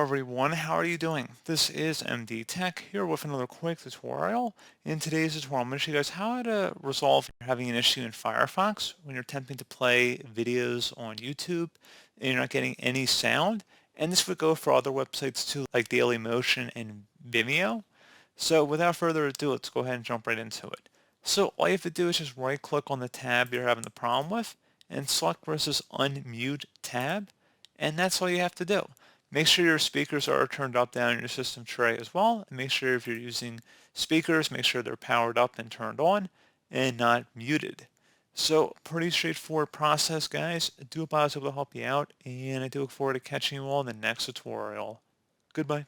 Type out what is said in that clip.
Hello everyone, how are you doing? This is MD Tech here with another quick tutorial. In today's tutorial, I'm going to show you guys how to resolve having an issue in Firefox when you're attempting to play videos on YouTube and you're not getting any sound. And this would go for other websites too, like Dailymotion and Vimeo. So without further ado, let's go ahead and jump right into it. So all you have to do is just right click on the tab you're having the problem with and select where it says Unmute tab. And that's all you have to do. Make sure your speakers are turned up down in your system tray as well. And make sure if you're using speakers, make sure they're powered up and turned on and not muted. So pretty straightforward process, guys. I do hope I was able to help you out, and I do look forward to catching you all in the next tutorial. Goodbye.